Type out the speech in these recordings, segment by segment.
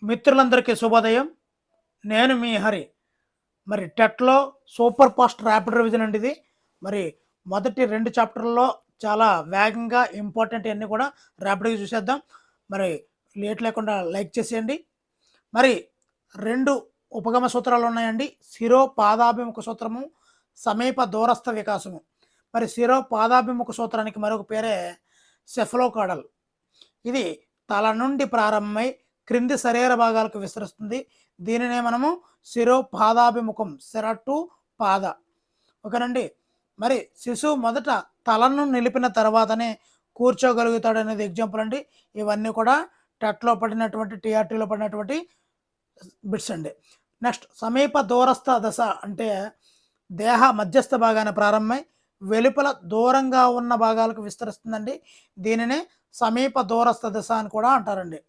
మిత్రులందరికీ శుభోదయం. నేను మీ హరి. మరి టెట్‌లో సూపర్ ఫాస్ట్ ర్యాపిడ్ రివిజన్ అండి ఇది. మరి మొదటి 2 చాప్టర్‌లో చాలా వేగంగా ఇంపార్టెంట్ అన్నీ కూడా ర్యాపిడ్‌గా చూసేద్దాం. మరి లేట్ లేకుండా లైక్ చేసేయండి. మరి 2 ఉపగమ సూత్రాలు ఉన్నాయండి. శిరో పాదాభిముఖ సూత్రము, సమీప దూరస్థ వికాసము. మరి శిరో పాదాభిముఖ సూత్రానికి మరొక పేరే సెఫలోకాడల్. ఇది తల నుండి ప్రారంభమై క్రింది శరీర భాగాలకు విస్తరిస్తుంది. దీనినే మనము శిరోపాదాభిముఖం, శిర టు పాద. ఓకేనండి. మరి శిశువు మొదట తలను నిలిపిన తర్వాతనే కూర్చోగలుగుతాడు అనేది ఎగ్జాంపుల్ అండి. ఇవన్నీ కూడా టెట్లో పడినటువంటి, టీఆర్టీలో పడినటువంటి బిట్స్ అండి. నెక్స్ట్ సమీప దూరస్థ దశ అంటే దేహ మధ్యస్థ భాగాన ప్రారంభమై వెలుపల దూరంగా ఉన్న భాగాలకు విస్తరిస్తుందండి. దీనినే సమీప దూరస్థ దశ అని కూడా అంటారండి.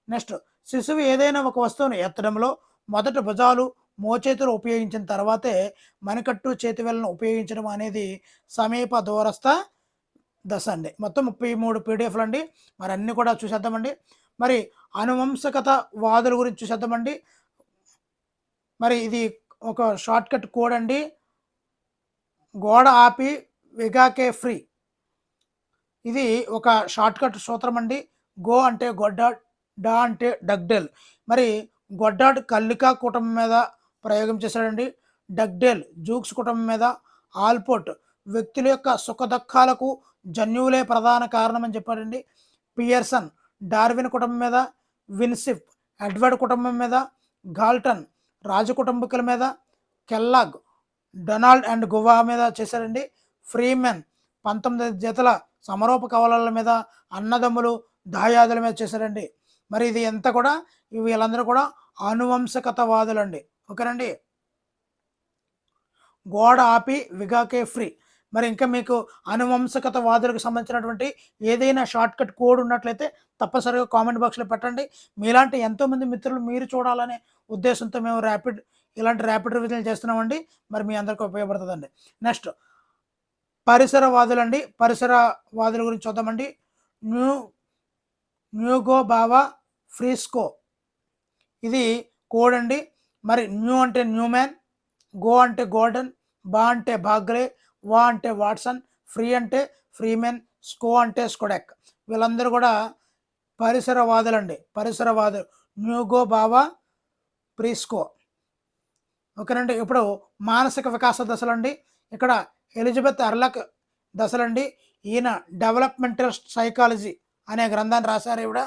నెక్స్ట్ శిశువు ఏదైనా ఒక వస్తువును ఎత్తడంలో మొదట భుజాలు, మోచేతులు ఉపయోగించిన తర్వాతే మణికట్టు, చేతివేళ్లను ఉపయోగించడం అనేది సమీప దూరస్థ దశ అండి. మొత్తం 33 పీడిఎఫ్లు అండి. మరి అన్నీ కూడా చూసేద్దామండి. మరి అనువంశకత వాదుల గురించి చూసేద్దామండి. మరి ఇది ఒక షార్ట్ కట్ కోడ్ అండి. గోడ ఆపి విగాకే ఫ్రీ. ఇది ఒక షార్ట్ కట్ సూత్రం అండి. గో అంటే గొడ్డాడ్, డా అంటే డగ్డేల్. మరి గొడ్డాడ్ కల్లికా కుటుంబం మీద ప్రయోగం చేశాడండి. డగ్డేల్ జూక్స్ కుటుంబం మీద. ఆల్పోర్ట్ వ్యక్తుల యొక్క సుఖదుఖాలకు జన్యువులే ప్రధాన కారణం అని చెప్పాడండి. పియర్సన్ డార్విన్ కుటుంబం మీద. విన్సిఫ్ ఎడ్వర్డ్ కుటుంబం మీద. గాల్టన్ రాజు కుటుంబీకుల మీద. కెల్లాగ్ డొనాల్డ్ అండ్ గువా మీద చేశారండి. ఫ్రీమెన్ 19 జతల సమరూప కవలల మీద, అన్నదమ్ములు దాయాదుల మీద చేశారండి. మరి ఇది ఎంత కూడా వీళ్ళందరూ కూడా అనువంశకతవాదులండి. ఓకేనండి. గోడ ఆపి విగాకే ఫ్రీ. మరి ఇంకా మీకు అనువంశకతవాదులకు సంబంధించినటువంటి ఏదైనా షార్ట్ కట్ కోడ్ ఉన్నట్లయితే తప్పనిసరిగా కామెంట్ బాక్స్లో పెట్టండి. మీలాంటి ఎంతోమంది మిత్రులు మీరు చూడాలనే ఉద్దేశంతో మేము ఇలాంటి ర్యాపిడ్ రివిజన్ చేస్తున్నామండి. మరి మీ అందరికీ ఉపయోగపడుతుందండి. నెక్స్ట్ పరిసరవాదులండి. పరిసరవాదుల గురించి చూద్దామండి. న్యూగో బావా ఫ్రీస్కో ఇది కోడ్ అండి. మరి న్యూ అంటే న్యూమ్యాన్, గో అంటే గోర్డన్, బా అంటే బాగ్రే, వా అంటే వాట్సన్, ఫ్రీ అంటే ఫ్రీమెన్, స్కో అంటే స్కోడెక్. వీళ్ళందరూ కూడా పరిసరవాదులండి. పరిసరవాదులు న్యూగో బావా ప్రీస్కో. ఓకేనండి. ఇప్పుడు మానసిక వికాస దశలండి. ఇక్కడ ఎలిజబెత్ అర్లక్ దశలండి. ఈయన డెవలప్మెంటల్ సైకాలజీ అనే గ్రంథాన్ని రాశారు ఈవిడ.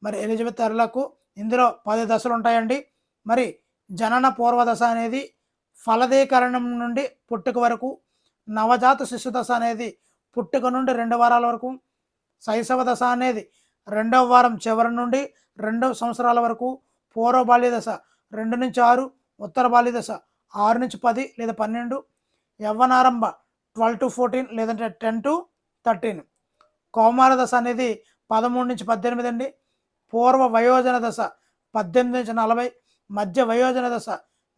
మరి ఎలిజబెత్ అర్లకు ఇందులో 10 దశలు ఉంటాయండి. మరి జనన పూర్వ దశ అనేది ఫలదీకరణం నుండి పుట్టుక వరకు. నవజాత శిశు దశ అనేది పుట్టుక నుండి 2 వారాల వరకు. శైశవ దశ అనేది 2వ వారం చివరి నుండి 2 సంవత్సరాల వరకు. పూర్వ బాల్య దశ 2 నుంచి 6, ఉత్తర బాల్య దశ 6 నుంచి 10 లేదా 12, యవ్వనారంభ 12 to 14 లేదంటే 10 to 13. కౌమార దశ అనేది 13 నుంచి 18 అండి. పూర్వ వయోజన దశ 18 నుంచి 40, మధ్య వయోజన దశ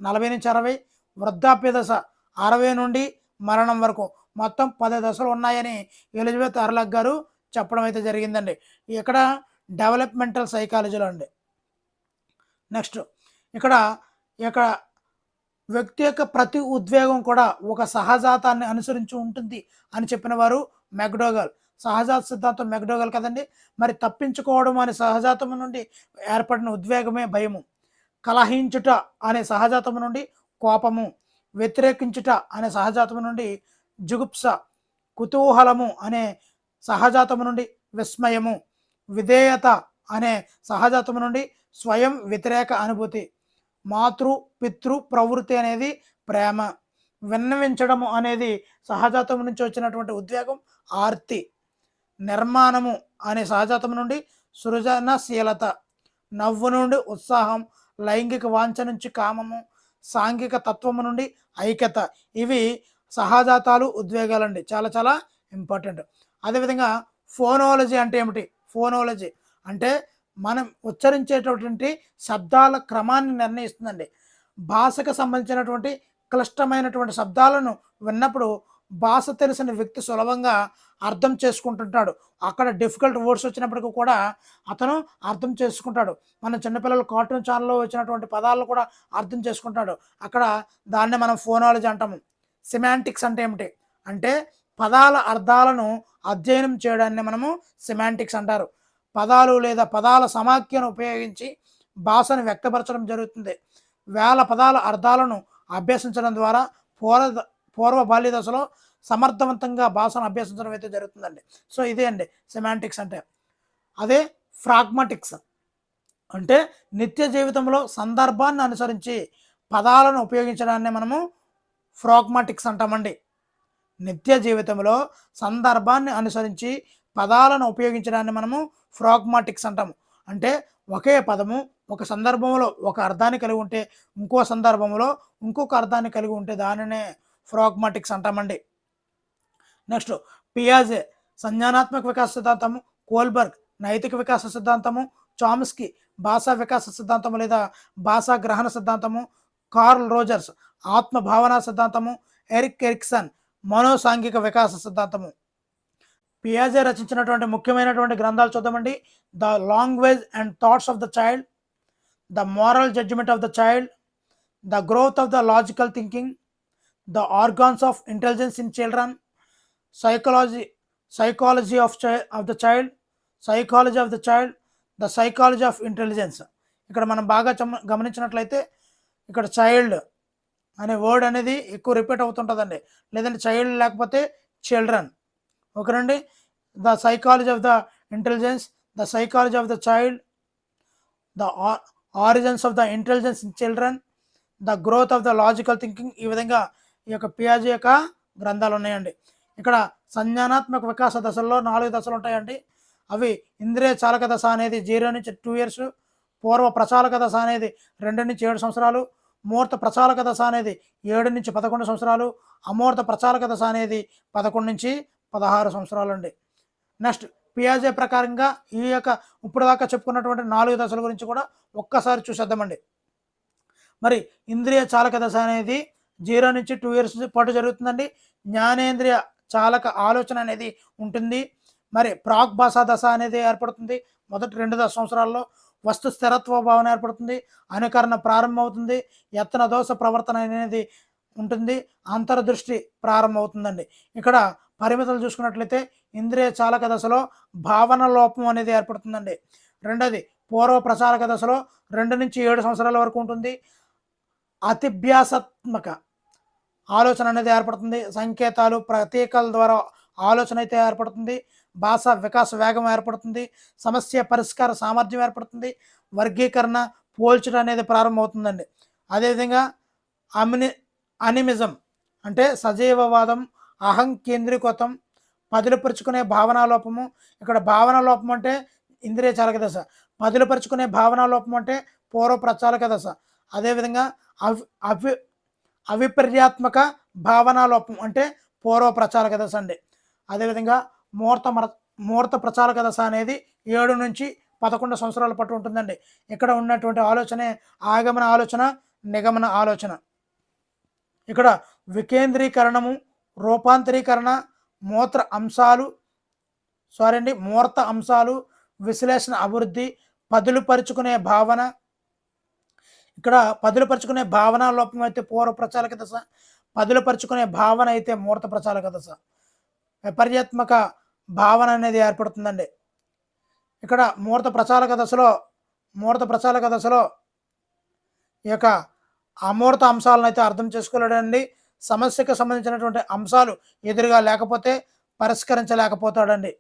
40 నుంచి 60, వృద్ధాప్య దశ 60 నుండి మరణం వరకు. మొత్తం 10 దశలు ఉన్నాయని ఎలిజబెత్ అర్లక్ గారు చెప్పడం అయితే జరిగిందండి. ఇక్కడ డెవలప్మెంటల్ సైకాలజీలో అండి. నెక్స్ట్ ఇక్కడ వ్యక్తి యొక్క ప్రతి ఉద్వేగం కూడా ఒక సహజాతాన్ని అనుసరించి ఉంటుంది అని చెప్పిన వారు మెక్డోగల్. సహజాత సిద్ధాంతం మెక్డోగల్ కదండి. మరి తప్పించుకోవడం అనే సహజాతము నుండి ఏర్పడిన ఉద్వేగమే భయము. కలహించుట అనే సహజాతము నుండి కోపము. వ్యతిరేకించుట అనే సహజాతము నుండి జుగుప్స. కుతూహలము అనే సహజాతము నుండి విస్మయము. విధేయత అనే సహజాతము నుండి స్వయం వ్యతిరేక అనుభూతి. మాతృ పితృ ప్రవృత్తి అనేది ప్రేమ. విన్నవించడము అనేది సహజాతం నుంచి వచ్చినటువంటి ఉద్వేగం ఆర్తి. నిర్మాణము అనే సహజాతం నుండి సృజనశీలత. నవ్వు నుండి ఉత్సాహం. లైంగిక వాంఛ నుంచి కామము. సాంఘిక తత్వము నుండి ఐక్యత. ఇవి సహజాతాలు, ఉద్వేగాలండి. చాలా చాలా ఇంపార్టెంట్. అదేవిధంగా ఫోనాలజీ అంటే ఏమిటి? ఫోనాలజీ అంటే మనం ఉచ్చరించేటటువంటి శబ్దాల క్రమాన్ని నిర్ణయిస్తుందండి. భాషకు సంబంధించినటువంటి క్లిష్టమైనటువంటి శబ్దాలను విన్నప్పుడు భాష తెలిసిన వ్యక్తి సులభంగా అర్థం చేసుకుంటుంటాడు. అక్కడ డిఫికల్ట్ వర్డ్స్ వచ్చినప్పటికీ కూడా అతను అర్థం చేసుకుంటాడు. మన చిన్నపిల్లలు కార్టూన్ ఛానల్‌లో వచ్చినటువంటి పదాలను కూడా అర్థం చేసుకుంటాడు. అక్కడ దాన్నే మనం ఫోనాలజీ అంటాము. సెమాంటిక్స్ అంటే ఏమిటి? అంటే పదాల అర్థాలను అధ్యయనం చేయడాన్ని మనము సెమాంటిక్స్ అంటారు. పదాలు లేదా పదాల సమాఖ్యను ఉపయోగించి భాషను వ్యక్తపరచడం జరుగుతుంది. వేల పదాల అర్థాలను అభ్యసించడం ద్వారా పూర్వ బాల్య దశలో సమర్థవంతంగా భాషను అభ్యసించడం అయితే జరుగుతుందండి. సో ఇదే అండి సెమాంటిక్స్ అంటే. అదే ఫ్రాగ్మాటిక్స్ అంటే నిత్య జీవితంలో సందర్భాన్ని అనుసరించి పదాలను ఉపయోగించడాన్ని మనము ఫ్రాగ్మాటిక్స్ అంటామండి. నిత్య జీవితంలో సందర్భాన్ని అనుసరించి పదాలను ఉపయోగించడాన్ని మనము ఫ్రాగ్మాటిక్స్ అంటాము. అంటే ఒకే పదము ఒక సందర్భంలో ఒక అర్థాన్ని కలిగి ఉంటే ఇంకో సందర్భంలో ఇంకొక అర్థాన్ని కలిగి ఉంటే దానినే ఫ్రాగ్మాటిక్స్ అంటామండి. నెక్స్ట్ పియాజే సంజ్ఞానాత్మక వికాస సిద్ధాంతము, కోల్బర్గ్ నైతిక వికాస సిద్ధాంతము, చామ్స్కీ భాషా వికాస సిద్ధాంతము లేదా భాషా గ్రహణ సిద్ధాంతము, కార్ల్ రోజర్స్ ఆత్మ భావనా సిద్ధాంతము, ఎరిక్ ఎరిక్సన్ మనోసాంఘిక వికాస సిద్ధాంతము. పియాజే రచించినటువంటి ముఖ్యమైనటువంటి గ్రంథాలు చూద్దామండి. The language and thoughts of the child, the moral judgement of the child, the growth of the logical thinking, the organs of intelligence in children, psychology of the child, the psychology of intelligence. ఇక్కడ మనం బాగా గమనించినట్లయితే ఇక్కడ child అనే word అనేది ఎక్కువ repeat అవుతుంటుందండి. లేదంటే child లేకపోతే చిల్డ్రన్. ఓకేనండి. The psychology of the intelligence, the psychology of the child, the origins of the intelligence in children, the growth of the logical thinking. ఈ విధంగా ఈ యొక్క పియాజే యొక్క గ్రంథాలు ఉన్నాయండి. ఇక్కడ సంజ్ఞానాత్మక వికాస దశల్లో 4 దశలు ఉంటాయండి. అవి ఇంద్రియ చాలక దశ అనేది 0 నుంచి 2 ఇయర్స్, పూర్వ ప్రచాలక దశ అనేది 2 నుంచి 7 సంవత్సరాలు, మూర్త ప్రచాలక దశ అనేది 7 నుంచి 11 సంవత్సరాలు, అమూర్త ప్రచాలక దశ అనేది 11 నుంచి 16 సంవత్సరాలు అండి. నెక్స్ట్ పియాజే ప్రకారంగా ఈ యొక్క ఇప్పుడు దాకా చెప్పుకున్నటువంటి 4 దశల గురించి కూడా ఒక్కసారి చూసేద్దామండి. మరి ఇంద్రియ చాలక దశ అనేది 0 నుంచి 2 ఇయర్స్ పాటు జరుగుతుందండి. జ్ఞానేంద్రియ చాలక ఆలోచన అనేది ఉంటుంది. మరి ప్రాక్ భాషా దశ అనేది ఏర్పడుతుంది మొదటి 2 సంవత్సరాల్లో. వస్తు స్థిరత్వ భావన ఏర్పడుతుంది. అనుకరణ ప్రారంభమవుతుంది. యత్న దోష ప్రవర్తన అనేది ఉంటుంది. అంతర్దృష్టి ప్రారంభమవుతుందండి. ఇక్కడ పరిమితులు చూసుకున్నట్లయితే ఇంద్రియ చాలక దశలో భావన లోపం అనేది ఏర్పడుతుందండి. రెండోది పూర్వ ప్రచారక దశలో 2 నుంచి 7 సంవత్సరాల వరకు ఉంటుంది. అతిభ్యాసాత్మక ఆలోచన అనేది ఏర్పడుతుంది. సంకేతాలు ప్రతీకల ద్వారా ఆలోచన అయితే ఏర్పడుతుంది. భాష వికాస వేగం ఏర్పడుతుంది. సమస్య పరిష్కార సామర్థ్యం ఏర్పడుతుంది. వర్గీకరణ పోల్చడం అనేది ప్రారంభమవుతుందండి. అదేవిధంగా అనిమిజం అంటే సజీవవాదం, అహం కేంద్రీకృతం, పదులుపరుచుకునే భావనా లోపము. ఇక్కడ భావనా లోపం అంటే ఇంద్రియ చాలక దశ, పదులుపరుచుకునే భావనా లోపం అంటే పూర్వ ప్రచాలక దశ. అదేవిధంగా అవిపర్యాత్మక భావనా లోపం అంటే పూర్వ ప్రచాలక దశ అండి. అదేవిధంగా మూర్త ప్రచాలక దశ అనేది 7 నుంచి 11 సంవత్సరాల పాటు ఉంటుందండి. ఇక్కడ ఉన్నటువంటి ఆలోచనే ఆగమన ఆలోచన, నిగమన ఆలోచన. ఇక్కడ వికేంద్రీకరణము, రూపాంతరీకరణ, మూర్త అంశాలు, విశ్లేషణ అభివృద్ధి, పదులుపరుచుకునే భావన. ఇక్కడ పదులుపరుచుకునే భావన లోపం అయితే పూర్వ ప్రచాలక దశ, పదులుపరుచుకునే భావన అయితే మూర్త ప్రచాలక దశ. విపర్యాత్మక భావన అనేది ఏర్పడుతుందండి. ఇక్కడ మూర్త ప్రచాలక దశలో ఈ యొక్క అమూర్త అంశాలను అయితే అర్థం చేసుకోలేడండి. సమస్యకు సంబంధించినటువంటి అంశాలు ఎదురుగా లేకపోతే పరిష్కరించలేకపోతాడండి.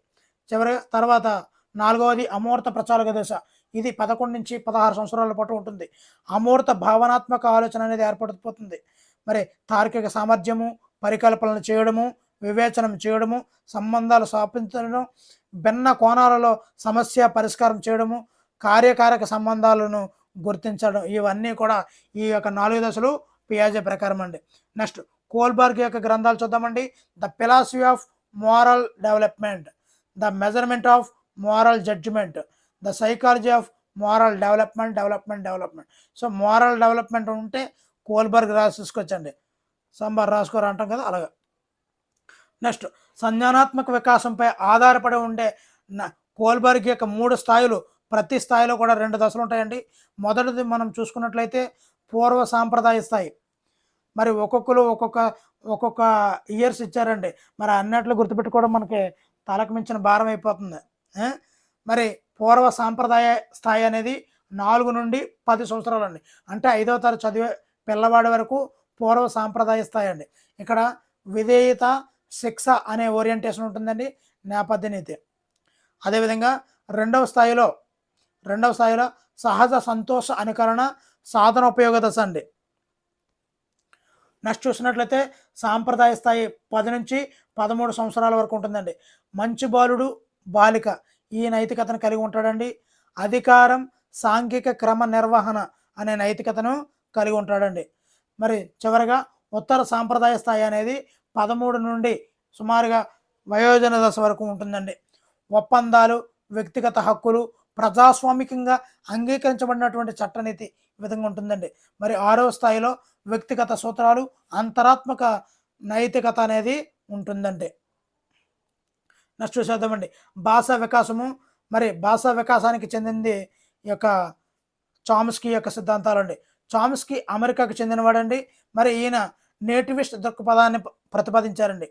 తర్వాత 4వది అమూర్త ప్రచాలక దశ. ఇది 11 నుంచి 16 సంవత్సరాల పాటు ఉంటుంది. అమూర్త భావనాత్మక ఆలోచన అనేది ఏర్పడిపోతుంది. మరి తార్కిక సామర్థ్యము, పరికల్పనలు చేయడము, వివేచనం చేయడము, సంబంధాలు స్థాపించడం, భిన్న కోణాలలో సమస్య పరిష్కారం చేయడము, కార్యకారక సంబంధాలను గుర్తించడం, ఇవన్నీ కూడా ఈ యొక్క 4 దశలు పియాజే ప్రకారం అండి. నెక్స్ట్ కోల్బర్గ్ యొక్క గ్రంథాలు చూద్దామండి. The philosophy of moral development, the measurement of moral judgement, the psychology of moral development. So moral development ఉంటే కోల్బర్గ్ రాసుకొచ్చండి. సంబార్ రాసుకోరు అంటాం కదా, అలాగా. నెక్స్ట్ సంజ్ఞానాత్మక వికాసంపై ఆధారపడి ఉండే కోల్బర్గ్ యొక్క 3 స్థాయిలు, ప్రతి స్థాయిలో కూడా 2 దశలు ఉంటాయండి. మొదటిది మనం చూసుకున్నట్లయితే పూర్వ సాంప్రదాయ స్థాయి. మరి ఒక్కొక్కరు ఒక్కొక్క ఇయర్స్ ఇచ్చారండి. మరి అన్నట్లు గుర్తుపెట్టుకోవడం మనకి తలకు మించిన భారం అయిపోతుంది. మరి పూర్వ సాంప్రదాయ స్థాయి అనేది 4 నుండి 10 సంవత్సరాలండి. అంటే 5వ తరగతి చదివే పిల్లవాడి వరకు పూర్వ సాంప్రదాయ స్థాయి అండి. ఇక్కడ విధేయత, శిక్ష అనే ఓరియంటేషన్ ఉంటుందండి, నేపథ్య నీతి. అదేవిధంగా రెండవ స్థాయిలో సహజ సంతోష అనుకరణ సాధన ఉపయోగ దశ అండి. నెక్స్ట్ చూసినట్లయితే సాంప్రదాయ స్థాయి 10 నుంచి 13 సంవత్సరాల వరకు ఉంటుందండి. మంచి బాలుడు, బాలిక ఈ నైతికతను కలిగి ఉంటాడండి. అధికారం, సాంఘిక క్రమ నిర్వహణ అనే నైతికతను కలిగి ఉంటాడండి. మరి చివరిగా ఉత్తర సాంప్రదాయ స్థాయి అనేది 13 నుండి సుమారుగా వయోజన దశ వరకు ఉంటుందండి. ఒప్పందాలు, వ్యక్తిగత హక్కులు, ప్రజాస్వామికంగా అంగీకరించబడినటువంటి చట్టనీతి ఈ విధంగా ఉంటుందండి. మరి 6వ స్థాయిలో వ్యక్తిగత సూత్రాలు, అంతరాత్మక నైతికత అనేది ఉంటుందండి. నెక్స్ట్ చూసేద్దామండి భాషా వికాసము. మరి భాషా వికాసానికి చెందింది ఈ యొక్క చామ్స్కీ యొక్క సిద్ధాంతాలండి. చామ్స్కీ అమెరికాకు చెందినవాడండి. మరి ఈయన నేటివిస్ట్ దృక్పథాన్ని ప్రతిపాదించారండి.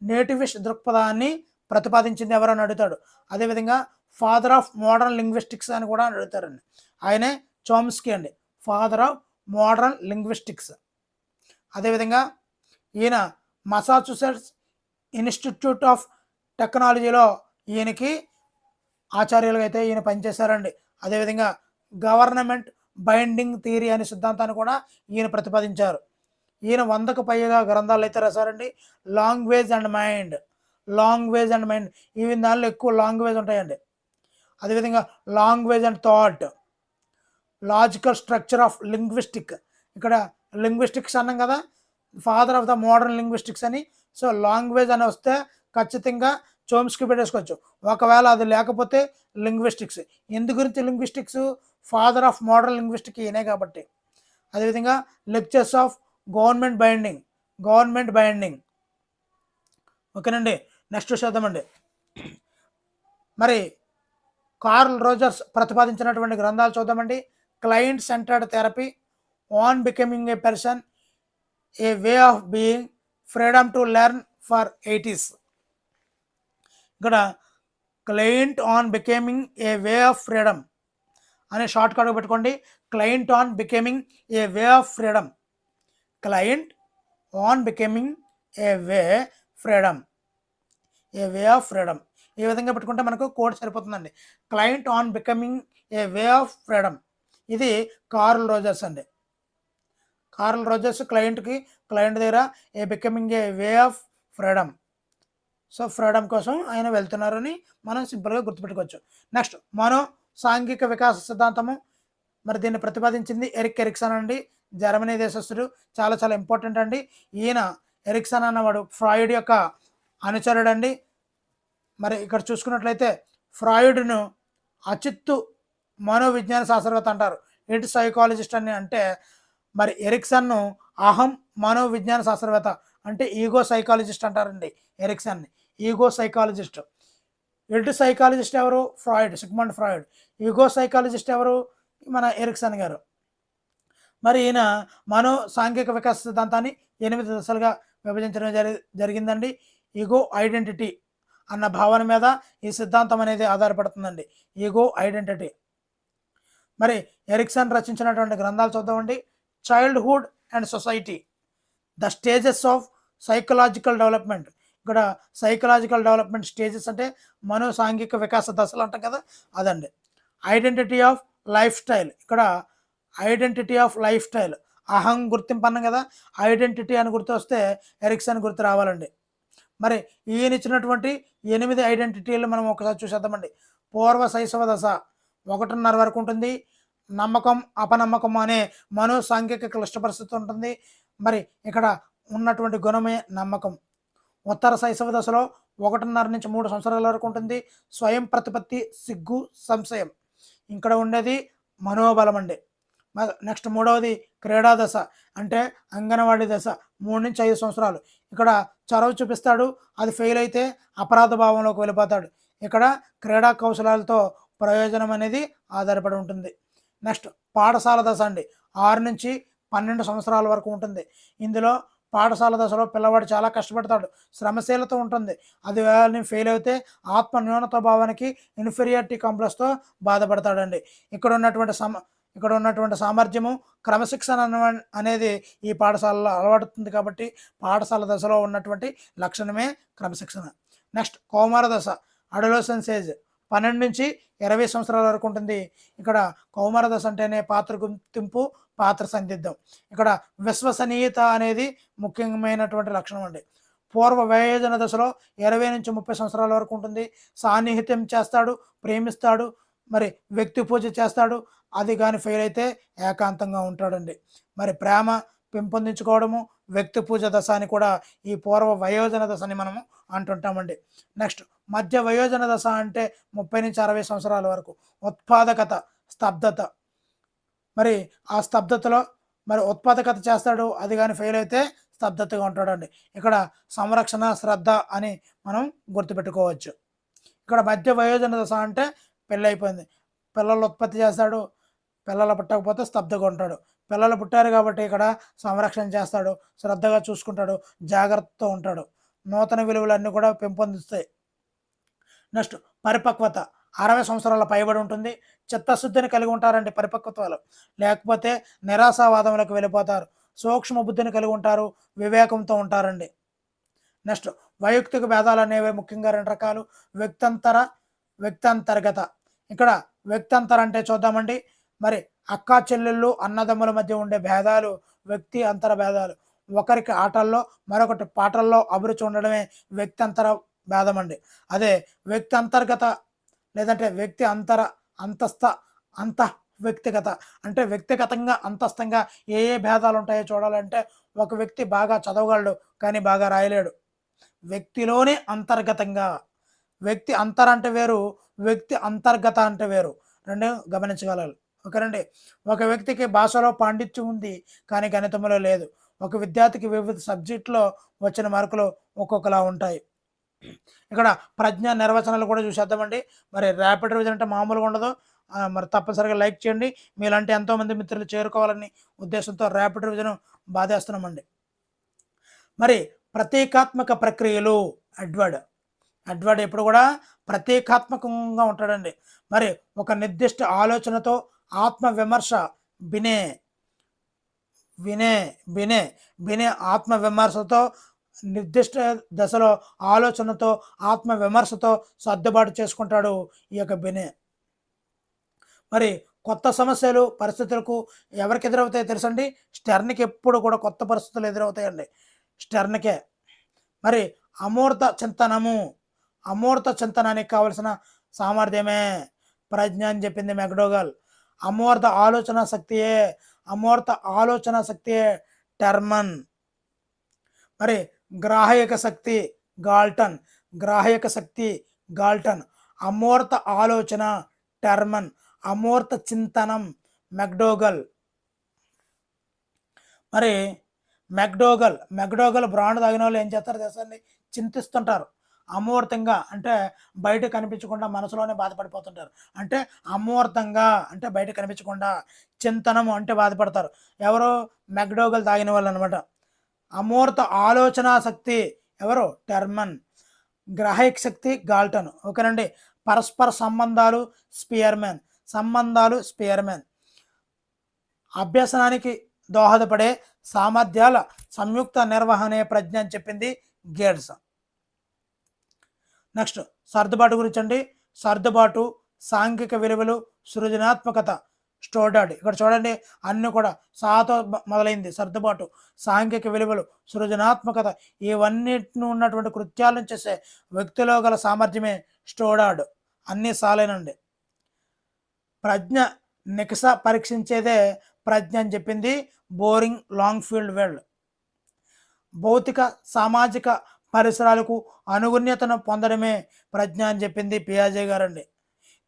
నేటివిస్ట్ దృక్పథాన్ని ప్రతిపాదించింది ఎవరని అడుగుతాడు. అదేవిధంగా ఫాదర్ ఆఫ్ మోడర్న్ లింగ్విస్టిక్స్ అని కూడా అడుగుతారండి. ఆయనే చామ్స్కీ అండి, ఫాదర్ ఆఫ్ మోడర్న్ లింగ్విస్టిక్స్. అదేవిధంగా ఈయన మసాచుసెట్స్ ఇన్స్టిట్యూట్ ఆఫ్ టెక్నాలజీలో ఈయనకి ఆచార్యులుగా అయితే ఈయన పనిచేశారండి. అదేవిధంగా గవర్నమెంట్ బైండింగ్ థియరీ అనే సిద్ధాంతాన్ని కూడా ఈయన ప్రతిపాదించారు. ఈయన 100కు పైగా గ్రంథాలు అయితే రాశారండి. లాంగ్వేజ్ అండ్ మైండ్ ఇవి దానిలో ఎక్కువ లాంగ్వేజ్ ఉంటాయండి. అదేవిధంగా language and thought, logical structure of linguistic. ఇక్కడ లింగ్విస్టిక్స్ అన్నాం కదా, father of the modern linguistics అని. సో లాంగ్వేజ్ అని వస్తే ఖచ్చితంగా చోమ్స్కీ పెట్టేసుకోవచ్చు. ఒకవేళ అది లేకపోతే లింగ్విస్టిక్స్. ఎందు గురించి linguistics? Father of modern linguistic ఈయనే కాబట్టి. అదేవిధంగా లెక్చర్స్ ఆఫ్ గవర్నమెంట్ బైండింగ్. ఓకేనండి. నెక్స్ట్ చూద్దామండి. మరి కార్ల్ రోజర్స్ ప్రతిపాదించినటువంటి గ్రంథాలు చూద్దామండి. Client centred therapy, on becoming A person, A way of being, freedom to learn for 80s. ఇక్కడ client on becoming a way of freedom అనే షార్ట్ కట్ పెట్టుకోండి. Client on becoming a way of freedom, client on becoming a way of freedom. ఈ విధంగా పెట్టుకుంటే మనకు code సరిపోతుందండి. Client on becoming a way of freedom, ఇది Carl Rogers అండి. Carl Rogers client దగ్గర a becoming a way of freedom. So freedom కోసం ఆయన వెళ్తున్నారని మనం సింపుల్గా గుర్తుపెట్టుకోవచ్చు. నెక్స్ట్ మనో సాంఘిక వికాస సిద్ధాంతము. మరి దీన్ని ప్రతిపాదించింది ఎరిక్ ఎరిక్సన్ అండి, జర్మనీ దేశస్థుడు. చాలా చాలా ఇంపార్టెంట్ అండి. ఈయన ఎరిక్సన్ అన్నవాడు ఫ్రాయిడ్ యొక్క అనుచరుడు అండి. మరి ఇక్కడ చూసుకున్నట్లయితే ఫ్రాయిడ్ను అచిత్తు మనోవిజ్ఞాన శాస్త్రవేత్త అంటారు. ఏంటి సైకాలజిస్ట్ అని అంటే, మరి ఎరిక్సన్ను అహం మనోవిజ్ఞాన శాస్త్రవేత్త అంటే ఈగో సైకాలజిస్ట్ అంటారండి. ఎరిక్సన్ని ఈగో సైకాలజిస్ట్. ఎటు సైకాలజిస్ట్ ఎవరు? Freud, Sigmund Freud. Ego psychologist ఎవరు? మన ఎరిక్సన్ గారు. మరి ఈయన మనో సాంఘిక వికాస సిద్ధాంతాన్ని 8 దశలుగా విభజించడం జరిగిందండి. ఈగో ఐడెంటిటీ అన్న భావన మీద ఈ సిద్ధాంతం అనేది ఆధారపడుతుందండి, ఈగో ఐడెంటిటీ. మరి ఎరిక్సన్ రచించినటువంటి గ్రంథాలు చూద్దామండి. Childhood and society, the stages of psychological development. ఇక్కడ సైకలాజికల్ డెవలప్మెంట్ స్టేజెస్ అంటే మనో సాంఘిక వికాస దశలు అంటాం కదా, అదండి. ఐడెంటిటీ ఆఫ్ లైఫ్ స్టైల్, ఇక్కడ ఐడెంటిటీ ఆఫ్ లైఫ్ స్టైల్, అహం గుర్తింపు అన్నాం కదా, ఐడెంటిటీ అని గుర్తు వస్తే ఎరిక్సన్ గుర్తు రావాలండి. మరి ఈయన ఇచ్చినటువంటి 8 ఐడెంటిటీలు మనం ఒకసారి చూసేద్దామండి. పూర్వ శైశవ దశ 1.5 వరకు ఉంటుంది. నమ్మకం, అపనమ్మకం అనే మనో సాంఘిక క్లిష్ట పరిస్థితి ఉంటుంది. మరి ఇక్కడ ఉన్నటువంటి గుణమే నమ్మకం. ఉత్తర శైశవ దశలో 1.5 నుంచి 3 సంవత్సరాల వరకు ఉంటుంది. స్వయం ప్రతిపత్తి, సిగ్గు, సంశయం. ఇక్కడ ఉండేది మనోబలం అండి. నెక్స్ట్ 3వది క్రీడా దశ అంటే అంగన్వాడీ దశ 3 నుంచి 5 సంవత్సరాలు. ఇక్కడ చొరవ చూపిస్తాడు. అది ఫెయిల్ అయితే అపరాధ భావంలోకి వెళ్ళిపోతాడు. ఇక్కడ క్రీడా కౌశలాలతో ప్రయోజనం అనేది ఆధారపడి ఉంటుంది. నెక్స్ట్ పాఠశాల దశ అండి. 6-12 సంవత్సరాల వరకు ఉంటుంది. ఇందులో పాఠశాల దశలో పిల్లవాడు చాలా కష్టపడతాడు, శ్రమశీలత ఉంటుంది. అది వాళ్ళని ఫెయిల్ అయితే ఆత్మ న్యూనత భావానికి, ఇన్ఫీరియారిటీ కాంప్లెక్స్తో బాధపడతాడండి. ఇక్కడ ఉన్నటువంటి సామర్థ్యము, క్రమశిక్షణ అనేది ఈ పాఠశాలలో అలవడుతుంది. కాబట్టి పాఠశాల దశలో ఉన్నటువంటి లక్షణమే క్రమశిక్షణ. నెక్స్ట్ కౌమార దశ, అడోలసెన్స్ ఏజ్ 12-20 సంవత్సరాల వరకు ఉంటుంది. ఇక్కడ కౌమార దశ అంటేనే పాత్ర గుర్తింపు, పాత్ర సందిగ్ధం. ఇక్కడ విశ్వసనీయత అనేది ముఖ్యమైనటువంటి లక్షణం అండి. పూర్వ వయోజన దశలో 20-30 సంవత్సరాల వరకు ఉంటుంది. సాన్నిహిత్యం చేస్తాడు, ప్రేమిస్తాడు, మరి వ్యక్తి పూజ చేస్తాడు. అది కానీ ఫెయిల్ అయితే ఏకాంతంగా ఉంటాడండి. మరి ప్రేమ పెంపొందించుకోవడము, వ్యక్తి పూజ దశ అని కూడా ఈ పూర్వ వయోజన దశని మనము అంటుంటామండి. నెక్స్ట్ మధ్య వయోజన దశ అంటే 30-60 సంవత్సరాల వరకు. ఉత్పాదకత, స్తబ్దత. మరి ఆ స్తబ్దతలో మరి ఉత్పాదకత చేస్తాడు, అది కానీ ఫెయిల్ అయితే స్తబ్దతగా ఉంటాడండి. ఇక్కడ సంరక్షణ, శ్రద్ధ అని మనం గుర్తుపెట్టుకోవచ్చు. ఇక్కడ మధ్య వయోజన దశ అంటే పెళ్ళి అయిపోయింది, పిల్లలు ఉత్పత్తి చేస్తాడు, పిల్లలు పుట్టకపోతే స్తబ్దగా ఉంటాడు. పిల్లలు పుట్టారు కాబట్టి ఇక్కడ సంరక్షణ చేస్తాడు, శ్రద్ధగా చూసుకుంటాడు, జాగ్రత్తతో ఉంటాడు. నూతన విలువలన్నీ కూడా పెంపొందిస్తాయి. నెక్స్ట్ పరిపక్వత, 60 సంవత్సరాల పైబడి ఉంటుంది. చిత్తశుద్ధిని కలిగి ఉంటారండి పరిపక్వతలో. లేకపోతే నిరాశావాదంలోకి వెళ్ళిపోతారు. సూక్ష్మ బుద్ధిని కలిగి ఉంటారు, వివేకంతో ఉంటారండి. నెక్స్ట్ వైయక్తిక భేదాలు అనేవి ముఖ్యంగా 2 రకాలు. వ్యక్తంతర్గత. ఇక్కడ వ్యక్తంతర అంటే చూద్దామండి. మరి అక్కా చెల్లెళ్ళు, అన్నదమ్ముల మధ్య ఉండే భేదాలు వ్యక్తి అంతర భేదాలు. ఒకరికి ఆటల్లో, మరొకటి పాటల్లో అభిరుచి ఉండడమే వ్యక్తంతర భేదం అండి. అదే వ్యక్తి అంతర్గత లేదంటే వ్యక్తి అంత వ్యక్తిగత అంటే వ్యక్తిగతంగా, అంతస్థంగా ఏ భేదాలు ఉంటాయో చూడాలంటే ఒక వ్యక్తి బాగా చదవగలడు కానీ బాగా రాయలేడు. వ్యక్తిలోనే అంతర్గతంగా. వ్యక్తి అంతర అంటే వేరు, వ్యక్తి అంతర్గత అంటే వేరు. రెండు గమనించగలరు. ఓకేనండి. ఒక వ్యక్తికి భాషలో పాండిత్యం ఉంది కానీ గణితంలో లేదు. ఒక విద్యార్థికి వివిధ సబ్జెక్టులో వచ్చిన మార్కులు ఒక్కొక్కలా ఉంటాయి. ఇక్కడ ప్రజ్ఞ నిర్వచనాలు కూడా చూసేద్దామండి. మరి ర్యాపిడ్ రివిజన్ అంటే మామూలుగా ఉండదు. మరి తప్పనిసరిగా లైక్ చేయండి. మీలాంటి ఎంతోమంది మిత్రులు చేరుకోవాలని ఉద్దేశంతో ర్యాపిడ్ రివిజన్ బాధేస్తున్నామండి. మరి ప్రతీకాత్మక ప్రక్రియలు, ఎడ్వర్డ్ ఎప్పుడు కూడా ప్రతీకాత్మకంగా ఉంటాడండి. మరి ఒక నిర్దిష్ట ఆలోచనతో ఆత్మ విమర్శ, బినే ఆత్మ విమర్శతో, నిర్దిష్ట దశలో ఆలోచనతో, ఆత్మ విమర్శతో సర్దుబాటు చేసుకుంటాడు ఈ యొక్క బినే. మరి కొత్త సమస్యలు, పరిస్థితులకు ఎవరికి ఎదురవుతాయో తెలుసండి? స్టెర్న్కి ఎప్పుడు కూడా కొత్త పరిస్థితులు ఎదురవుతాయండి, స్టెర్న్కే. మరి అమూర్త చింతనానికి కావలసిన సామర్థ్యమే ప్రజ్ఞ అని చెప్పింది మెక్డోగల్. అమూర్త ఆలోచన శక్తియే టెర్మన్. మరి గ్రాహక శక్తి గాల్టన్. అమూర్త ఆలోచన టెర్మన్, అమూర్త చింతనం మెక్డోగల్. మరి మెక్డోగల్ బ్రాండ్ తాగిన వాళ్ళు ఏం చేస్తారు తెలుసండి? చింతిస్తుంటారు. అమూర్తంగా అంటే బయట కనిపించకుండా మనసులోనే బాధపడిపోతుంటారు. అంటే అమూర్తంగా అంటే బయట కనిపించకుండా, చింతనము అంటే బాధపడతారు. ఎవరు? మెక్డోగల్ తాగిన వాళ్ళు అనమాట. అమూర్త ఆలోచన శక్తి ఎవరు? టెర్మన్. గ్రాహక శక్తి గాల్టన్. ఓకేనండి. పరస్పర సంబంధాలు స్పియర్మెన్. అభ్యసనానికి దోహదపడే సామర్థ్యాల సంయుక్త నిర్వహణే ప్రజ్ఞ అని చెప్పింది గేట్స్. నెక్స్ట్ సర్దుబాటు గురించి అండి. సర్దుబాటు, సాంఘిక విలువలు, సృజనాత్మకత స్టోర్డాడ్. ఇక్కడ చూడండి అన్నీ కూడా సాతో మొదలైంది. సర్దుబాటు, సాంఘిక విలువలు, సృజనాత్మకత ఇవన్నిటిని ఉన్నటువంటి కృత్యాలను చేసే వ్యక్తిలో గల సామర్థ్యమే స్టోర్డాడ్. అన్నీ సాలేనండి. ప్రజ్ఞ నికస పరీక్షించేదే ప్రజ్ఞ అని చెప్పింది బోరింగ్ లాంగ్ఫీల్డ్ వెల్డ్. భౌతిక సామాజిక పరిసరాలకు అనుగుణ్యతను పొందడమే ప్రజ్ఞ అని చెప్పింది పియాజే గారండి.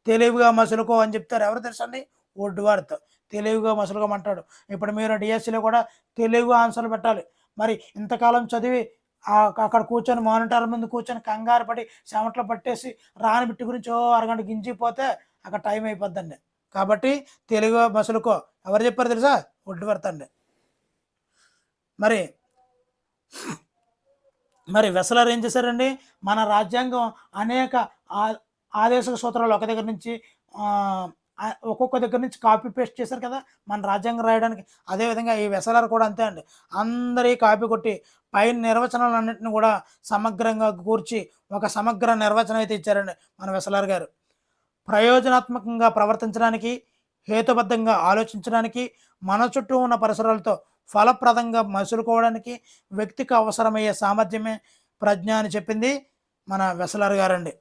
తెలివిగా మసులుకో అని చెప్తారు. ఎవరు తెలుసండి? వుడ్వర్త్. తెలివిగా మసులుకోమంటాడు. ఇప్పుడు మీరు డిఎస్సిలో కూడా తెలివిగా ఆన్సర్లు పెట్టాలి. మరి ఇంతకాలం చదివి అక్కడ కూర్చొని మానిటర్ ముందు కూర్చొని కంగారు పడి చెమటలు పట్టేసి రాని బిట్టి గురించి అరగంట గింజిపోతే అక్కడ టైం అయిపోద్దండి. కాబట్టి తెలుగు మసులుకో ఎవరు చెప్పారు తెలుసా? ఒడ్డువర్తండి. మరి మరి వెసలర్ ఏం చేశారండి? మన రాజ్యాంగం అనేక ఆదేశక సూత్రాలు ఒక దగ్గర నుంచి ఒక్కొక్క దగ్గర నుంచి కాపీ పేస్ట్ చేశారు కదా మన రాజ్యాంగం రాయడానికి. అదేవిధంగా ఈ వెసలర్ కూడా అంతే అండి. అందరి కాపీ కొట్టి పైన నిర్వచనాలన్నింటినీ కూడా సమగ్రంగా కూర్చి ఒక సమగ్ర నిర్వచనం అయితే ఇచ్చారండి మన వెసలర్ గారు. ప్రయోజనాత్మకంగా ప్రవర్తించడానికి, హేతుబద్ధంగా ఆలోచించడానికి, మన చుట్టూ ఉన్న పరిసరాలతో ఫలప్రదంగా మసులుకోవడానికి వ్యక్తికి అవసరమయ్యే సామర్థ్యమే ప్రజ్ఞ అని చెప్పింది మన వెసలర్ గారండి.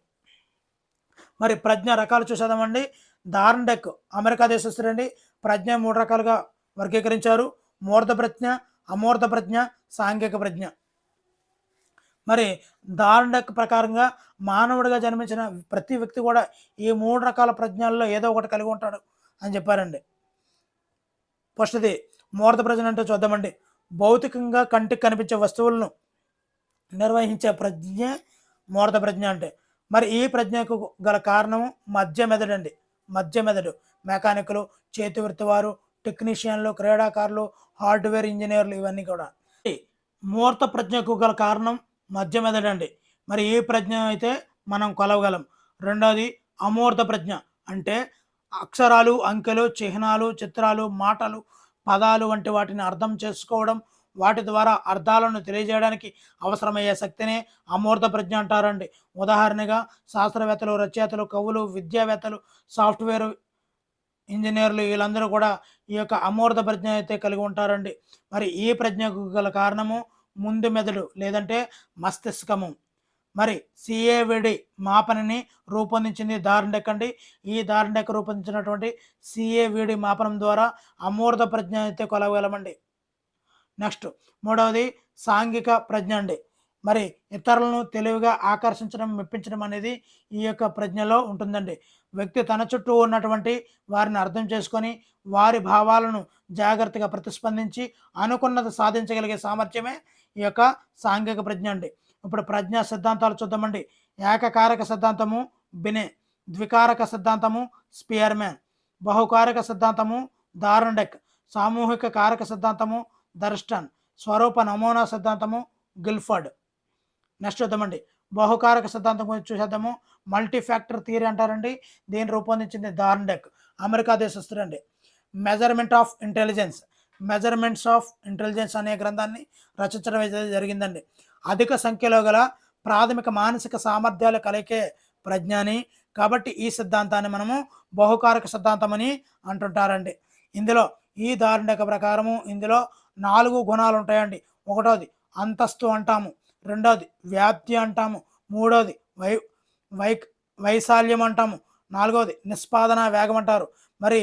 మరి ప్రజ్ఞ రకాలు చూసేద్దామండి. Thorndike America దేశస్థుడండి. ప్రజ్ఞ 3 రకాలుగా వర్గీకరించారు: మూర్త ప్రజ్ఞ, అమూర్త ప్రజ్ఞ, సాంఘిక ప్రజ్ఞ. మరి థార్న్డైక్ ప్రకారంగా మానవుడిగా జన్మించిన ప్రతి వ్యక్తి కూడా ఈ 3 రకాల ప్రజ్ఞల్లో ఏదో ఒకటి కలిగి ఉంటాడు అని చెప్పారండి. ఫస్ట్ది మూర్త ప్రజ్ఞ అంటే చూద్దామండి. భౌతికంగా కంటికి కనిపించే వస్తువులను నిర్వహించే ప్రజ్ఞ మూర్త ప్రజ్ఞ అంటే. మరి ఈ ప్రజ్ఞకు గల కారణము మధ్య మెదడు అండి. మధ్య మెదడు మెకానికులు, చేతి వృత్తి వారు, టెక్నీషియన్లు, క్రీడాకారులు, హార్డ్వేర్ ఇంజనీర్లు ఇవన్నీ కూడా. మూర్త ప్రజ్ఞకు గల కారణం మధ్య మెదడు అండి. మరి ఈ ప్రజ్ఞ అయితే మనం కొలవగలం. రెండవది అమూర్త ప్రజ్ఞ అంటే అక్షరాలు, అంకెలు, చిహ్నాలు, చిత్రాలు, మాటలు, పదాలు వంటి వాటిని అర్థం చేసుకోవడం, వాటి ద్వారా అర్థాలను తెలియజేయడానికి అవసరమయ్యే శక్తినే అమూర్త ప్రజ్ఞ అంటారండి. ఉదాహరణగా శాస్త్రవేత్తలు, రచయితలు, కవులు, విద్యావేత్తలు, సాఫ్ట్వేర్ ఇంజనీర్లు వీళ్ళందరూ కూడా ఈ యొక్క అమూర్త ప్రజ్ఞ అయితే కలిగి ఉంటారండి. మరి ఈ ప్రజ్ఞకు గల కారణము ముందు మెదడు లేదంటే మస్తిష్కము. మరి సిఏవిడి మాపనని రూపొందించింది థార్న్డైక్ అండి. ఈ థార్న్డైక్ రూపొందించినటువంటి సిఏవిడి మాపనం ద్వారా అమూర్త ప్రజ్ఞ అయితే కొలవగలమండి. నెక్స్ట్ మూడవది సాంఘిక ప్రజ్ఞ అండి. మరి ఇతరులను తెలివిగా ఆకర్షించడం, మెప్పించడం అనేది ఈ యొక్క ప్రజ్ఞలో ఉంటుందండి. వ్యక్తి తన చుట్టూ ఉన్నటువంటి వారిని అర్థం చేసుకొని వారి భావాలను జాగ్రత్తగా ప్రతిస్పందించి అనుకున్నది సాధించగలిగే సామర్థ్యమే ఈ యొక్క సాంఘిక ప్రజ్ఞ అండి. ఇప్పుడు ప్రజ్ఞా సిద్ధాంతాలు చూద్దామండి. ఏకకారక సిద్ధాంతము బినే, ద్వికారక సిద్ధాంతము స్పియర్మ్యాన్, బహుకారక సిద్ధాంతము థార్న్డైక్, సామూహిక కారక సిద్ధాంతము దర్స్టన్, స్వరూప నమూనా సిద్ధాంతము గిల్ఫర్డ్. నెక్స్ట్ చూద్దామండి బహుకారక సిద్ధాంతం గురించి చూసేద్దాము. మల్టీ ఫ్యాక్టర్ థియరీ అంటారండి. దీన్ని రూపొందించింది థార్న్డైక్, అమెరికా దేశస్థుడండి. మెజర్మెంట్స్ ఆఫ్ ఇంటెలిజెన్స్ అనే గ్రంథాన్ని రచించడం అయితే జరిగిందండి. అధిక సంఖ్యలో గల ప్రాథమిక మానసిక సామర్థ్యాలు కలిగే ప్రజ్ఞాని. కాబట్టి ఈ సిద్ధాంతాన్ని మనము బహుకారక సిద్ధాంతం అని అంటుంటారండి. ఇందులో ఈ థార్న్డైక్ ప్రకారము ఇందులో 4 గుణాలు ఉంటాయండి. ఒకటోది అంతస్తు అంటాము, రెండోది వ్యాప్తి అంటాము, మూడోది వైశాల్యం అంటాము, నాలుగవది నిష్పాదన వేగం అంటారు. మరి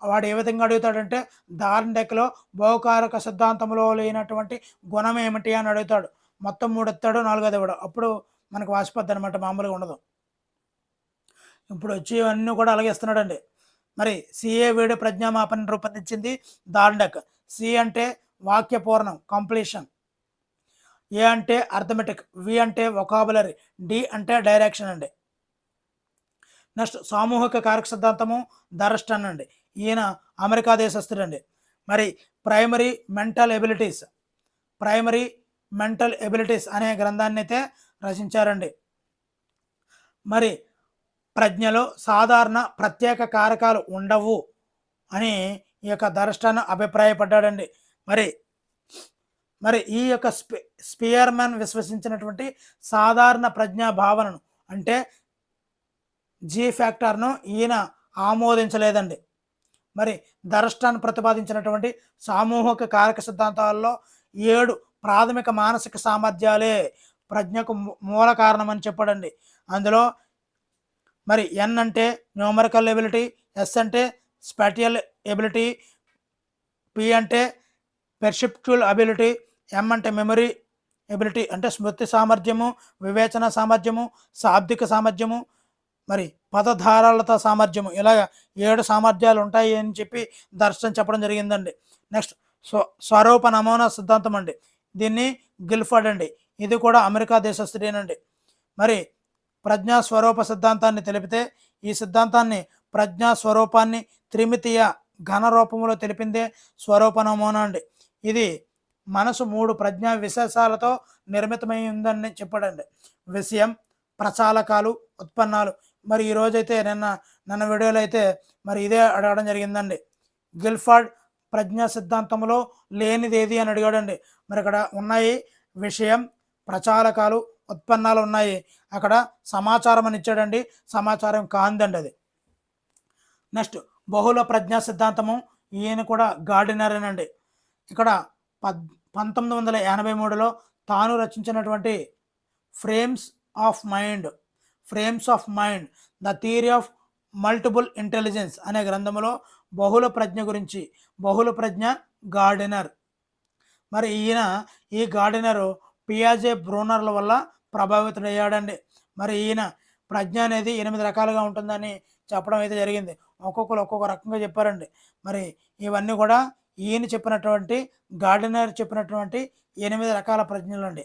వాడు ఏ విధంగా అడుగుతాడంటే థార్న్డైక్లో బహుకారక సిద్ధాంతంలో లేనటువంటి గుణం ఏమిటి అని అడుగుతాడు. మొత్తం 3 ఎత్తాడు, 4వది ఇవ్వడు. అప్పుడు మనకు వాసిపోద్ది అనమాట, మామూలుగా ఉండదు. ఇప్పుడు వచ్చి అన్నీ కూడా అలాగే ఇస్తున్నాడండి. మరి సిఏవిడి ప్రజ్ఞామాపన రూపొందించింది థార్న్డైక్. సి అంటే వాక్య పూర్ణం కంప్లీషన్, ఏ అంటే అర్థమెటిక్, వి అంటే వొకాబులరీ, డి అంటే డైరెక్షన్ అండి. నెక్స్ట్ సామూహిక కారక సిద్ధాంతము దర్స్టన్ అండి. ఈయన అమెరికా దేశస్థుడండి. మరి ప్రైమరీ మెంటల్ ఎబిలిటీస్ అనే గ్రంథాన్ని అయితే రచించారండి. మరి ప్రజ్ఞలో సాధారణ ప్రత్యేక కారకాలు ఉండవు అని ఈ యొక్క దర్స్టన్ అభిప్రాయపడ్డాడండి. మరి ఈ యొక్క స్పియర్మ్యాన్ విశ్వసించినటువంటి సాధారణ ప్రజ్ఞా భావనను అంటే జీ ఫ్యాక్టర్ను ఈయన ఆమోదించలేదండి. మరి దర్స్టన్ ప్రతిపాదించినటువంటి సామూహిక కారక సిద్ధాంతాల్లో 7 ప్రాథమిక మానసిక సామర్థ్యాలే ప్రజ్ఞకు మూల కారణమని చెప్పాడండి. అందులో మరి ఎన్ అంటే న్యూమరికల్ ఎబిలిటీ, ఎస్ అంటే స్పాటియల్ ఎబిలిటీ, పి అంటే పెర్సెప్చువల్ అబిలిటీ, ఎం అంటే మెమరీ ఎబిలిటీ అంటే స్మృతి సామర్థ్యము, వివేచన సామర్థ్యము, శాబ్దిక సామర్థ్యము, మరి పదధారాలత సామర్థ్యము. ఇలాగ 7 సామర్థ్యాలు ఉంటాయి అని చెప్పి దర్శనం చెప్పడం జరిగిందండి. నెక్స్ట్ స్వరూప నమూనా సిద్ధాంతం అండి. దీన్ని గిల్ఫర్డ్ అండి. ఇది కూడా అమెరికా దేశస్థుడేనండి. మరి ప్రజ్ఞా స్వరూప సిద్ధాంతాన్ని తెలిపితే ఈ సిద్ధాంతాన్ని ప్రజ్ఞా స్వరూపాన్ని త్రిమితీయ ఘన రూపంలో తెలిపిందే స్వరూప నమూనా అండి. ఇది మనసు 3 ప్రజ్ఞా విశేషాలతో నిర్మితమై ఉందని చెప్పాడండి. విషయం, ప్రచాలకాలు, ఉత్పన్నాలు. మరి ఈరోజైతే నిన్న వీడియోలో అయితే మరి ఇదే అడగడం జరిగిందండి. గిల్ఫర్డ్ ప్రజ్ఞా సిద్ధాంతంలో లేనిదేది అని అడిగాడండి. మరి ఇక్కడ ఉన్నాయి విషయం, ప్రచాలకాలు, ఉత్పన్నాలు ఉన్నాయి. అక్కడ సమాచారం అని ఇచ్చాడండి. సమాచారం కాందండి అది. నెక్స్ట్ బహుళ ప్రజ్ఞా సిద్ధాంతము. ఈయన కూడా గార్డినరేనండి. ఇక్కడ 1983లో తాను రచించినటువంటి frames of mind the theory of multiple intelligence అనే గ్రంథంలో బహుళ ప్రజ్ఞ గురించి, బహుళ ప్రజ్ఞ గార్డినర్. మరి ఈ గార్డినరు పియాజే బ్రూనర్ల వల్ల ప్రభావితుడయ్యాడండి. మరి ఈయన ప్రజ్ఞ అనేది 8 రకాలుగా ఉంటుందని చెప్పడం అయితే జరిగింది. ఒక్కొక్కరు ఒక్కొక్క రకంగా చెప్పారండి. మరి ఇవన్నీ కూడా ఈయన చెప్పినటువంటి గార్డినర్ చెప్పినటువంటి 8 రకాల ప్రజ్ఞలండి.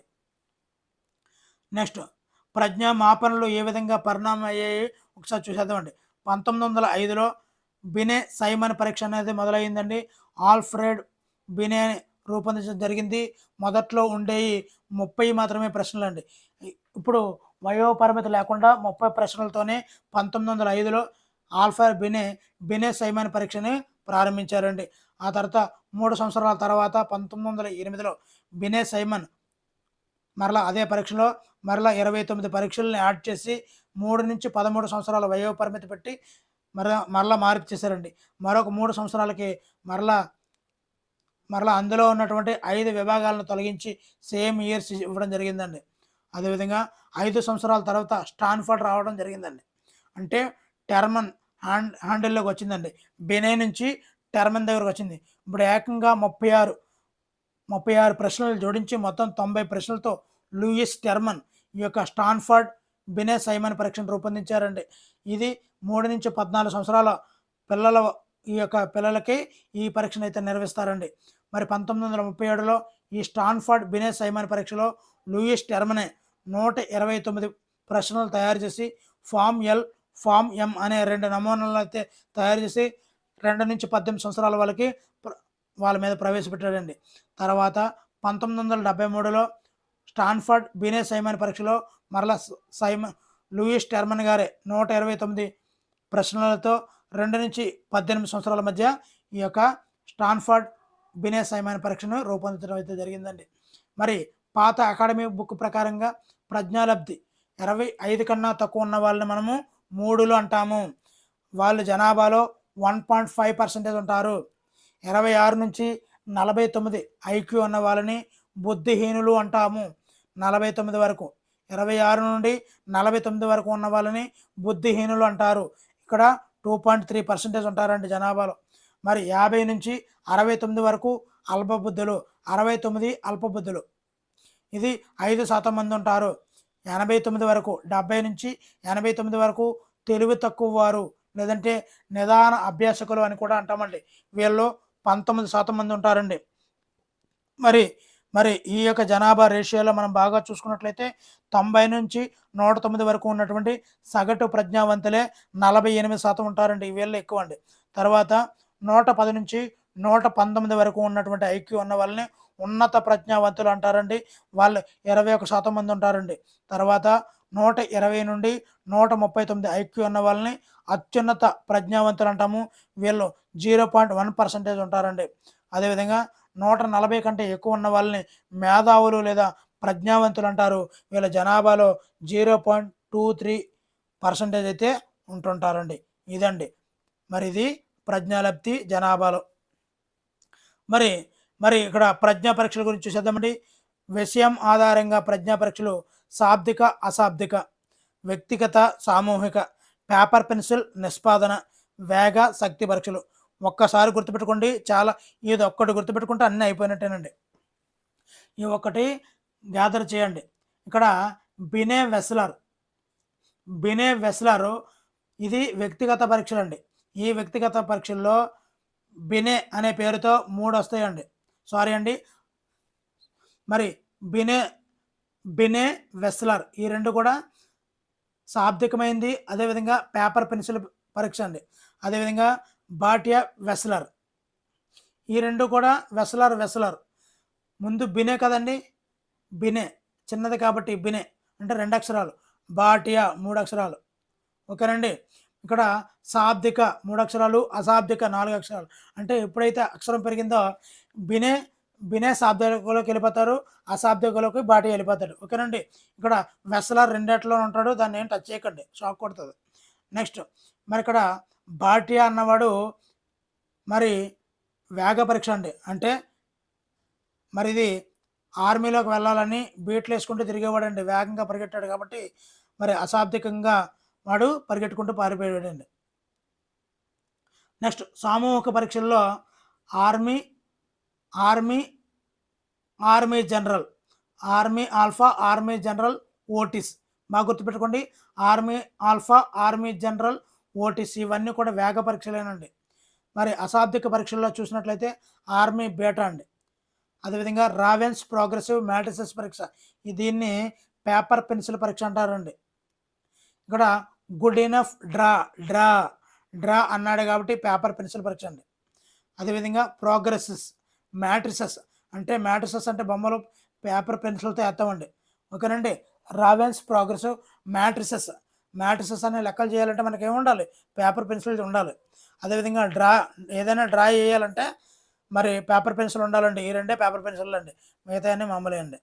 నెక్స్ట్ ప్రజ్ఞా మాపనలు ఏ విధంగా పరిణామం అయ్యాయి ఒకసారి చూసేద్దామండి. 1905లో బినే సైమన్ పరీక్ష అనేది మొదలైందండి. ఆల్ఫ్రెడ్ బినే రూపొందించడం జరిగింది. మొదట్లో ఉండేవి 30 మాత్రమే ప్రశ్నలండి. ఇప్పుడు వయోపరిమితి లేకుండా 30 ప్రశ్నలతోనే 1905లో ఆల్ఫ్రెడ్ బినే సైమన్ పరీక్షని ప్రారంభించారండి. ఆ తర్వాత 3 సంవత్సరాల తర్వాత 1908లో బినే సైమన్ మరలా అదే పరీక్షలో మరలా 29 పరీక్షలను యాడ్ చేసి 3 నుంచి 13 సంవత్సరాల వయోపరిమితి పెట్టి మరలా మార్పు చేశారండి. మరొక 3 సంవత్సరాలకి మరలా అందులో ఉన్నటువంటి 5 విభాగాలను తొలగించి సేమ్ ఇయర్స్ ఇవ్వడం జరిగిందండి. అదేవిధంగా 5 సంవత్సరాల తర్వాత స్టాన్ఫర్డ్ రావడం జరిగిందండి. అంటే టెర్మన్ హ్యాండిల్లోకి వచ్చిందండి. బెనే నుంచి టెర్మన్ దగ్గరకు వచ్చింది. ఇప్పుడు ఏకంగా 36 ప్రశ్నలు జోడించి మొత్తం 90 ప్రశ్నలతో లూయిస్ టెర్మన్ ఈ యొక్క స్టాన్ఫర్డ్ బినే సైమన్ పరీక్షను రూపొందించారండి. ఇది 3 నుంచి 14 సంవత్సరాల పిల్లలకి ఈ పరీక్షను అయితే నిర్వహిస్తారండి. మరి 1937లో ఈ స్టాన్ఫర్డ్ బినే సైమన్ పరీక్షలో లూయిస్ టెర్మనే 129 ప్రశ్నలు తయారు చేసి ఫామ్ ఎల్, ఫామ్ ఎం అనే 2 నమూనాలను అయితే తయారు చేసి 2 నుంచి 18 సంవత్సరాల వాళ్ళ మీద ప్రవేశపెట్టాడండి. తర్వాత 1973లో స్టాన్ఫర్డ్ బినే సైమన్ పరీక్షలో మరలా లూయిస్ టెర్మన్ గారే 129 ప్రశ్నలతో 2 నుంచి 18 సంవత్సరాల మధ్య ఈ యొక్క స్టాన్ఫర్డ్ బినే సైమన్ పరీక్షను రూపొందించడం అయితే జరిగిందండి. మరి పాత అకాడమీ బుక్ ప్రకారంగా ప్రజ్ఞాలబ్ధి 25 కన్నా తక్కువ ఉన్న వాళ్ళని మనము 3లు అంటాము. వాళ్ళు జనాభాలో 1.5% ఉంటారు. 26 నుంచి 49 ఐక్యూ ఉన్న వాళ్ళని బుద్ధిహీనులు అంటాము. 49 వరకు 26 నుండి 49 వరకు ఉన్న వాళ్ళని బుద్ధిహీనులు అంటారు. ఇక్కడ 2.3% ఉంటారండి జనాభాలో. మరి 50 నుంచి 69 వరకు అల్పబుద్ధులు, 69 అల్పబుద్ధులు. ఇది 5% మంది ఉంటారు. 89 వరకు 70 నుంచి 89 వరకు తెలివి తక్కువ వారు లేదంటే నిదాన అభ్యాసకులు అని కూడా అంటామండి. వీళ్ళు 19% మంది ఉంటారండి. మరి ఈ యొక్క జనాభా రేషియోలో మనం బాగా చూసుకున్నట్లయితే 90 నుంచి 109 వరకు ఉన్నటువంటి సగటు ప్రజ్ఞావంతులే 48% ఉంటారండి. వీళ్ళు ఎక్కువ అండి. తర్వాత 110 నుంచి 119 వరకు ఉన్నటువంటి ఐక్యూ ఉన్న వాళ్ళని ఉన్నత ప్రజ్ఞావంతులు అంటారండి. వాళ్ళు 21% మంది ఉంటారండి. తర్వాత 120 నుండి 139 ఐక్యూ ఉన్న వాళ్ళని అత్యున్నత ప్రజ్ఞావంతులు అంటాము. వీళ్ళు 0.1% ఉంటారండి. అదేవిధంగా 140 కంటే ఎక్కువ ఉన్న వాళ్ళని మేధావులు లేదా ప్రజ్ఞావంతులు అంటారు. వీళ్ళ జనాభాలో 0.23% అయితే ఉంటుంటారండి. ఇదండి మరి ఇది ప్రజ్ఞాలబ్ధి జనాభాలో. మరి ఇక్కడ ప్రజ్ఞా పరీక్షల గురించి చూసేద్దామండి. విషయం ఆధారంగా ప్రజ్ఞా పరీక్షలు శాబ్దిక, అశాబ్దిక, వ్యక్తిగత, సామూహిక, పేపర్ పెన్సిల్ నిష్పాదన, వేగ, శక్తి పరీక్షలు. ఒక్కసారి గుర్తుపెట్టుకోండి. ఇది ఒక్కటి గుర్తుపెట్టుకుంటే అన్నీ అయిపోయినట్టేనండి. ఈ ఒక్కటి గ్యాదర్ చేయండి. ఇక్కడ బినే వెస్లర్ ఇది వ్యక్తిగత పరీక్షలు అండి. ఈ వ్యక్తిగత పరీక్షల్లో బినే అనే పేరుతో 3 వస్తాయండి. సారీ అండి. మరి బినే బినే, వెస్లర్ ఈ రెండు కూడా శాబ్దికమైంది. అదేవిధంగా పేపర్ పెన్సిల్ పరీక్ష అండి. అదేవిధంగా బాటియా, వెస్లర్ ఈ రెండు కూడా వెస్లర్ ముందు బినే కదండి, బినే చిన్నది కాబట్టి బినే అంటే 2 అక్షరాలు, బాటియా 3 అక్షరాలు. ఓకేనండి. ఇక్కడ శాబ్దిక 3 అక్షరాలు, అశాబ్దిక 4 అక్షరాలు. అంటే ఎప్పుడైతే అక్షరం పెరిగిందో బినే బినే శాబ్దికలోకి వెళ్ళిపోతారు, అశాబ్దికలోకి బాటియా వెళ్ళిపోతాడు. ఓకేనండి. ఇక్కడ వెస్లర్ రెండిట్లో ఉంటాడు, దాన్ని ఏం టచ్ చేయకండి, షాక్ కొడుతుంది. నెక్స్ట్ మరి ఇక్కడ బాటియా అన్నవాడు మరి వేగ పరీక్ష అండి. అంటే మరి ఇది ఆర్మీలోకి వెళ్ళాలని బీట్లు వేసుకుంటూ తిరిగేవాడండి, వేగంగా పరిగెట్టాడు కాబట్టి మరి అశాబ్దికంగా వాడు పరిగెట్టుకుంటూ పారిపోయాడండి. నెక్స్ట్ సామూహిక పరీక్షల్లో army army army general, army alpha, army general, Otis బాగా గుర్తుపెట్టుకోండి. Army alpha, army general, Otis ఇవన్నీ కూడా వేగ పరీక్షలేనండి. మరి అశాబ్దిక పరీక్షల్లో చూసినట్లయితే ఆర్మీ బేటా అండి. అదేవిధంగా రావెన్స్ ప్రోగ్రెసివ్ మ్యాట్రిసెస్ పరీక్ష, దీన్ని పేపర్ పెన్సిల్ పరీక్ష అంటారండి. ఇక్కడ గుడ్ ఇనఫ్ డ్రా అన్నాడు కాబట్టి పేపర్ పెన్సిల్ పరీక్ష అండి. అదేవిధంగా ప్రోగ్రెసెస్ మ్యాట్రిసెస్ అంటే బొమ్మలు పేపర్ పెన్సిల్తో వేస్తామండి. ఓకేనండి. రావెన్స్ ప్రోగ్రెసివ్ మ్యాట్రిసెస్ అనే లెక్కలు చేయాలంటే మనకి ఏముండాలి, పేపర్ పెన్సిల్ ఉండాలి. అదేవిధంగా ఏదైనా డ్రా చేయాలంటే మరి పేపర్ పెన్సిల్ ఉండాలండి. ఈ రెండే పేపర్ పెన్సిల్ అండి, మిగతా అన్నీ మామూలే అండి.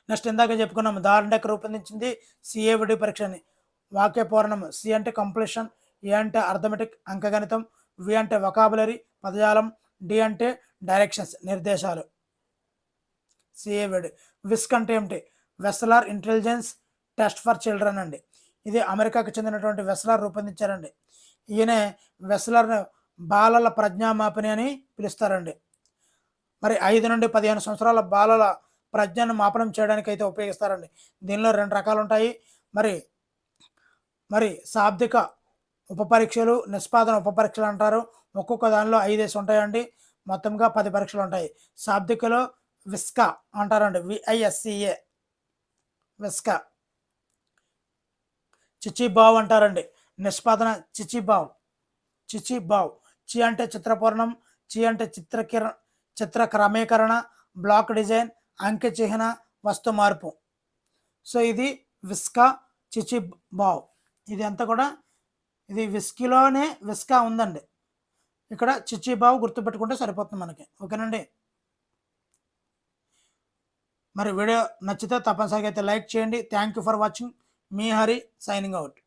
నెక్స్ట్ ఇందాక చెప్పుకున్నాము దార్డెక్ రూపొందించింది సిఏవిడి పరీక్ష అని. వాక్య పూరణం సి అంటే కంప్లీషన్, ఏ అంటే అర్థమెటిక్ అంకగణితం, వి అంటే వొకాబులరీ పదజాలం, డి అంటే డైరెక్షన్స్ నిర్దేశాలు. సిఏవిడి. విస్క్ అంటే ఏమిటి, Wechsler intelligence test for children అండి. ఇది అమెరికాకు చెందినటువంటి వెస్లర్ రూపొందించారండి. ఈయనే వెస్లర్ బాలల ప్రజ్ఞామాపిని అని పిలుస్తారండి. మరి 5 నుండి 15 సంవత్సరాల బాలల ప్రజ్ఞను మాపనం చేయడానికి అయితే ఉపయోగిస్తారండి. దీనిలో 2 రకాలు ఉంటాయి. మరి శాబ్దిక ఉపపరీక్షలు, నిష్పాదన ఉపపరీక్షలు అంటారు. ఒక్కొక్క దానిలో 5 ఉంటాయండి. మొత్తంగా 10 పరీక్షలు ఉంటాయి. శాబ్దికలో విస్కా అంటారండి, విఐఎస్సిఏ విస్కా. చిచిబావ్ అంటారండి, నిష్పాదన చిచిబావ్. చి అంటే చిత్రపూర్ణం, చి అంటే చిత్ర క్రమీకరణ, బ్లాక్ డిజైన్, అంకె చిహ్న, వస్తు మార్పు. సో ఇది విస్కా, చిచిబావ్. ఇది అంతా కూడా ఇది విస్కీలోనే విస్కా ఉందండి, ఇక్కడ చిచిబావ్ గుర్తుపెట్టుకుంటే సరిపోతుంది మనకి. ఓకేనండి. మరి వీడియో నచ్చితే తప్పనిసరిగా అయితే లైక్ చేయండి. Thank you for watching. Me Hari signing out.